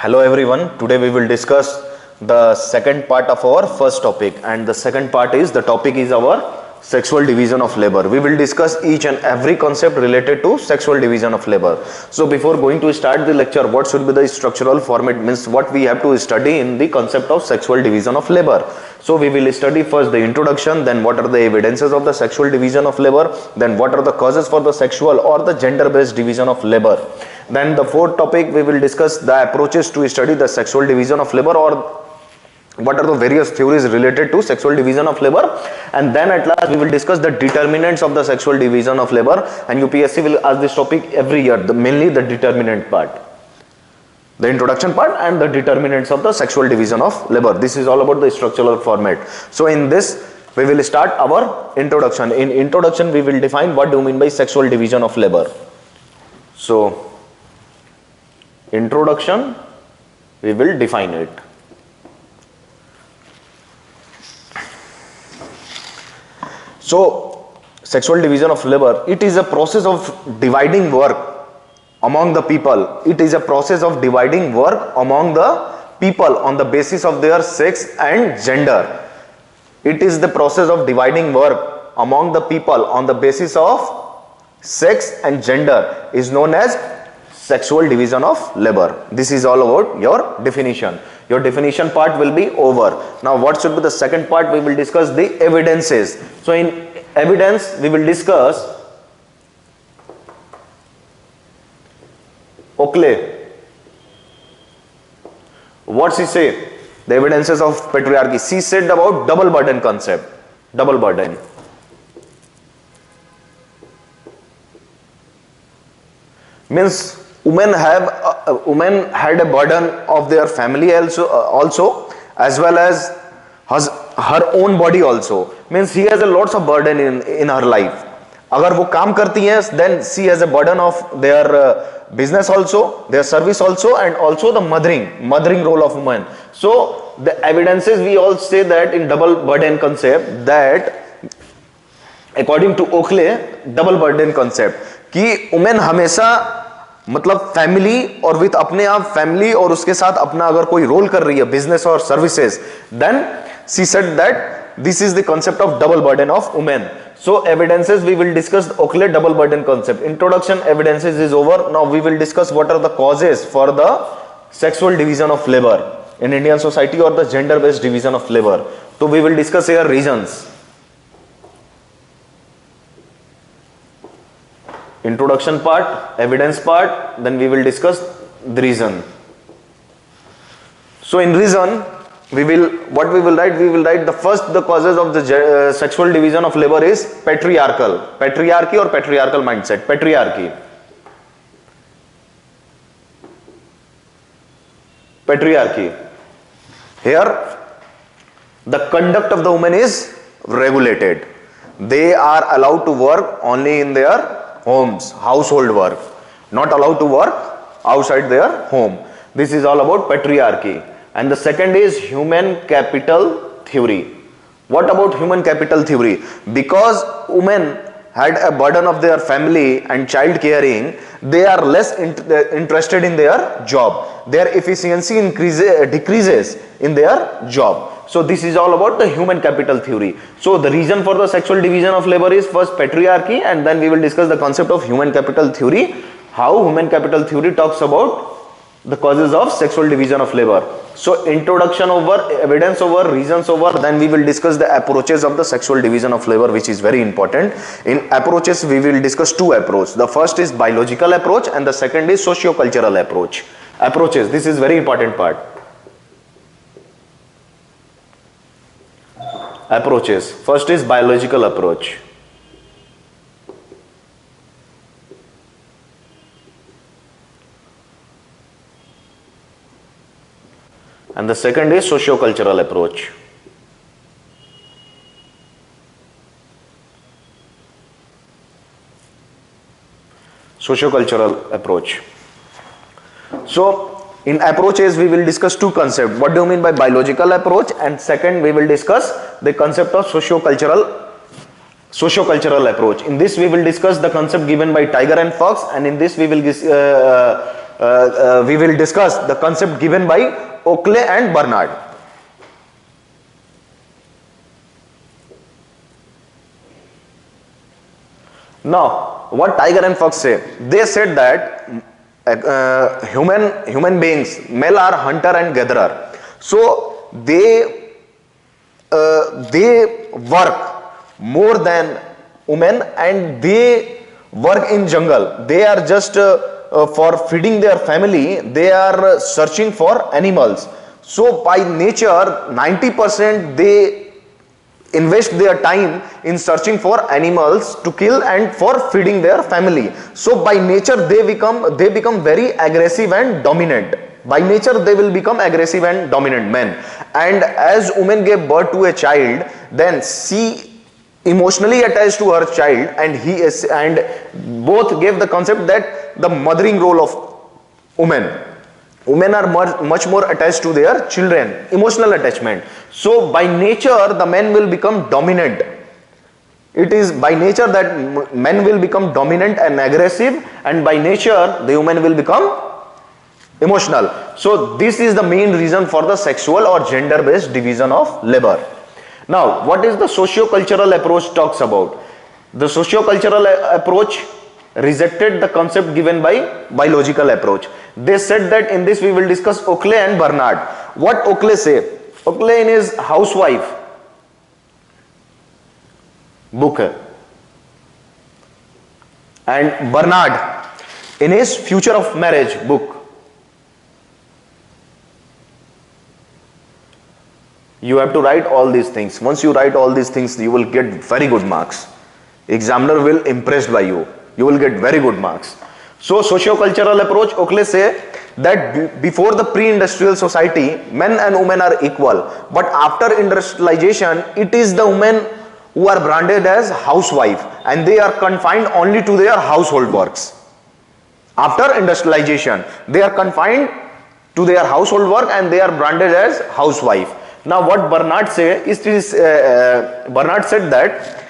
Hello everyone, today we will discuss the second part of our first topic, and the second part is our sexual division of labor. We will discuss each and every concept related to sexual division of labor. So before going to start the lecture, what should be the structural format, means what we have to study in the concept of sexual division of labor. So we will study first the introduction, then what are the evidences of the sexual division of labor, then what are the causes for the sexual or the gender based division of labor. Then the fourth topic, we will discuss the approaches to study the sexual division of labor, or what are the various theories related to sexual division of labor. And then at last we will discuss the determinants of the sexual division of labor, and UPSC will ask this topic every year, mainly the determinant part, the introduction part and the determinants of the sexual division of labor. This is all about the structural format. So in this we will start our introduction. In introduction we will define what do you mean by sexual division of labor. So introduction, we will define it. So sexual division of labor, it is a process of dividing work among the people. It is a process of dividing work among the people on the basis of their sex and gender. It is the process of dividing work among the people on the basis of sex and gender is known as sexual division of labor. This is all about your definition. Your definition part will be over. Now what should be the second part? We will discuss the evidences. So in evidence we will discuss Oakley. What she say? The evidences of patriarchy. She said about double burden concept. Double burden. Means women had a burden of their family also as well as her own body also. Means he has a lots of burden in her life. अगर वो काम करती हैं, then she has a burden of their business also, their service also, and also the mothering role of woman. So the evidences, we all say that in double burden concept, that according to Oakley, double burden concept कि women हमेशा मतलब family और with अपने आप family और उसके साथ अपना अगर कोई रोल कर रही है बिजनेस और services, then she said that this is the concept of double burden of women. So evidences we will discuss okay double burden concept. Introduction evidences is over. Now we will discuss what are the causes for the sexual division of labour in Indian society और the gender based division of labour. तो we will discuss here reasons. Introduction part, evidence part, then we will discuss the reason. So in reason, we will write the first, the causes of the sexual division of labor is patriarchy or patriarchal mindset. Patriarchy. Here the conduct of the woman is regulated. They are allowed to work only in their homes, household work, not allowed to work outside their home. This is all about patriarchy. And the second is human capital theory. What about human capital theory? Because women had a burden of their family and child caring, they are less interested in their job. Their efficiency decreases in their job. So this is all about the human capital theory. So the reason for the sexual division of labor is first patriarchy, and then we will discuss the concept of human capital theory, how human capital theory talks about the causes of sexual division of labor. So introduction over, evidence over, reasons over, then we will discuss the approaches of the sexual division of labor, which is very important. In approaches we will discuss two approaches. The first is biological approach and the second is socio-cultural approach. Approaches, this is very important part. Approaches. First is biological approach. And the second is socio-cultural approach. Socio-cultural approach. So in approaches we will discuss two concepts. What do you mean by biological approach? And second we will discuss the concept of socio-cultural approach. In this we will discuss the concept given by Tiger and Fox, and in this we will we will discuss the concept given by Oakley and Bernard. Now, what Tiger and Fox say? They said that human beings, male are hunter and gatherer. So they work more than women, and they work in jungle. They are just for feeding their family. They are searching for animals. So by nature, 90% they invest their time in searching for animals to kill and for feeding their family. So by nature they become very aggressive and dominant. By nature they will become aggressive and dominant men. And as women gave birth to a child, then she emotionally attached to her child, and he is, and both gave the concept that the mothering role of women. Women are much more attached to their children, emotional attachment. So by nature the men will become dominant. It is by nature that men will become dominant and aggressive, and by nature the women will become emotional. So this is the main reason for the sexual or gender based division of labor. Now, what is the socio-cultural approach talks about? The socio-cultural approach rejected the concept given by biological approach. They said that in this we will discuss Oakley and Bernard. What Oakley say? Oakley in his Housewife book, and Bernard in his Future of Marriage book. You have to write all these things. Once you write all these things, you will get very good marks. Examiner will impressed by you. You will get very good marks. So socio-cultural approach, Oakley say that before the pre-industrial society, men and women are equal. But after industrialization, it is the women who are branded as housewife, and they are confined only to their household works. After industrialization, they are confined to their household work and they are branded as housewife. Now what Bernard say is Bernard said that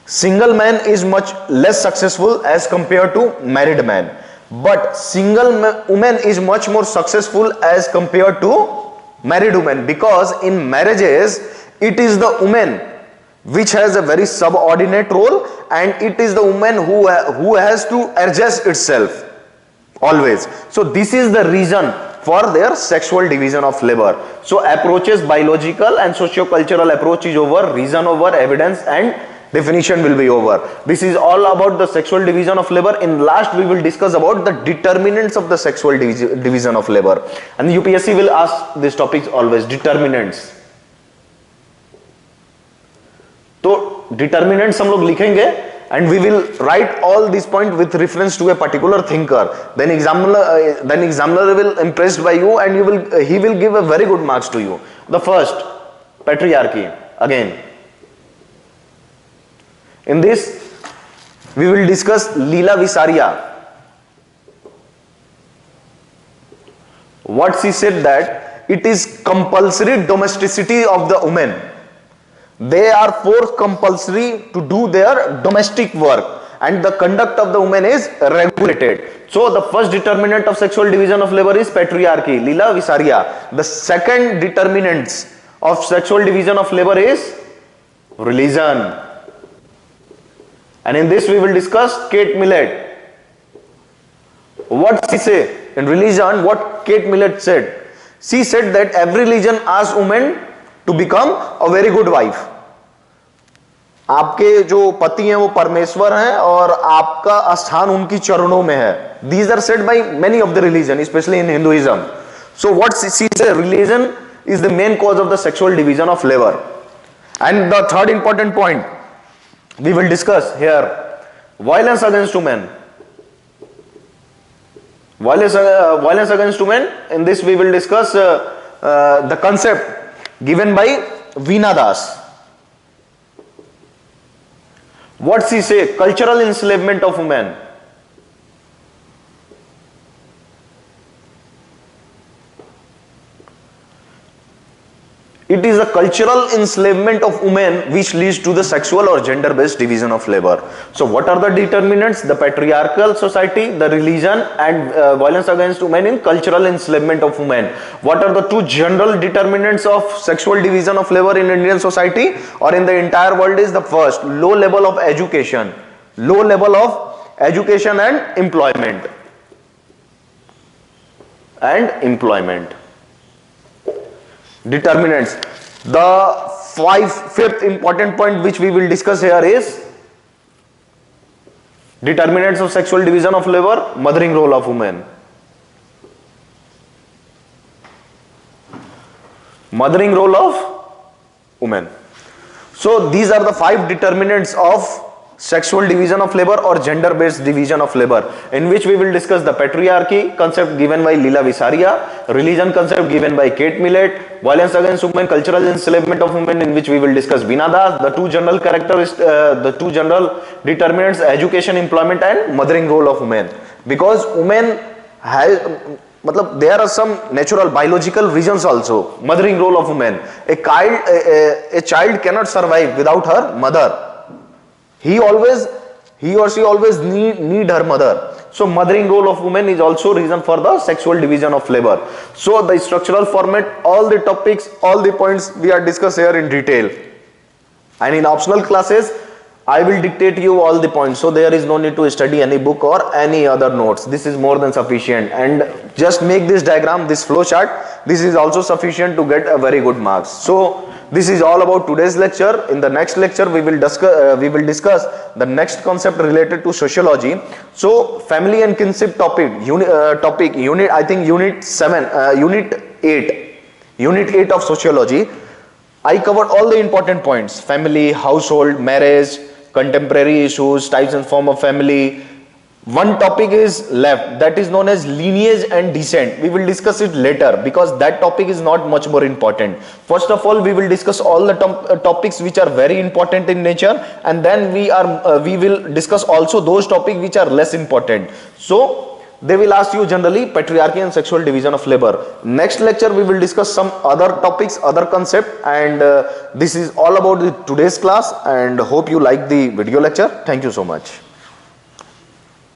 single man is much less successful as compared to married man, but single woman is much more successful as compared to married woman, because in marriages it is the woman which has a very subordinate role, and it is the woman who has to adjust itself always. So this is the reason for their sexual division of labor. So approaches, biological and socio-cultural approach is over, reason over, evidence and definition will be over. This is all about the sexual division of labor. In last we will discuss about the determinants of the sexual division of labor, and UPSC will ask these topics always, determinants. तो determinants हम लोग लिखेंगे, and we will write all these points with reference to a particular thinker. Then examiner will impressed by you, and he will give a very good marks to you. The first, patriarchy. Again, in this we will discuss Leela Visaria. What she said, that it is compulsory domesticity of the women. They are forced compulsory to do their domestic work, and the conduct of the women is regulated. So the first determinant of sexual division of labor is patriarchy, Leela Visaria. The second determinants of sexual division of labor is religion, and in this we will discuss Kate Millett. What she say in religion? What Kate Millett said? She said that every religion asks women to become a very good wife. आपके जो पति हैं वो परमेश्वर हैं और आपका स्थान उनकी चरणों में है. These are said by many of the religion, especially in Hinduism. So what she said, religion is the main cause of the sexual division of labor. And the third important point we will discuss here, violence against women. Violence against women. In this we will discuss the concept given by Veena Das. What she say? Cultural enslavement of women. It is a cultural enslavement of women which leads to the sexual or gender based division of labor. So what are the determinants? The patriarchal society, the religion, and violence against women in cultural enslavement of women. What are the two general determinants of sexual division of labor in Indian society or in the entire world? Is the first, low level of education, low level of education and employment. Determinants. The fifth important point which we will discuss here is determinants of sexual division of labor, mothering role of women. Mothering role of women. So these are the 5 determinants of sexual division of labor or gender based division of labor, in which we will discuss the patriarchy concept given by Leela Visaria, religion concept given by Kate Millett, violence against women, cultural enslavement of women, in which we will discuss Veena Das, the two general the two general determinants, education, employment, and mothering role of women. Because women has, there are some natural biological reasons also. Mothering role of women. A child cannot survive without her mother. He or she always need her mother. So mothering role of women is also reason for the sexual division of labor. So the structural format, all the topics, all the points we are discussed here in detail. And in optional classes, I will dictate you all the points. So there is no need to study any book or any other notes. This is more than sufficient. And just make this diagram, this flow chart. This is also sufficient to get a very good marks. So this is all about today's lecture. In the next lecture, we will discuss the next concept related to sociology. So family and kinship unit 8 of sociology. I covered all the important points: family, household, marriage, contemporary issues, types and form of family. One topic is left, that is known as lineage and descent. We will discuss it later because that topic is not much more important. First of all, we will discuss all the topics which are very important in nature, and then we will discuss also those topics which are less important. So they will ask you generally patriarchy and sexual division of labor. Next lecture we will discuss some other topics, other concept, and this is all about today's class, and hope you like the video lecture. Thank you so much.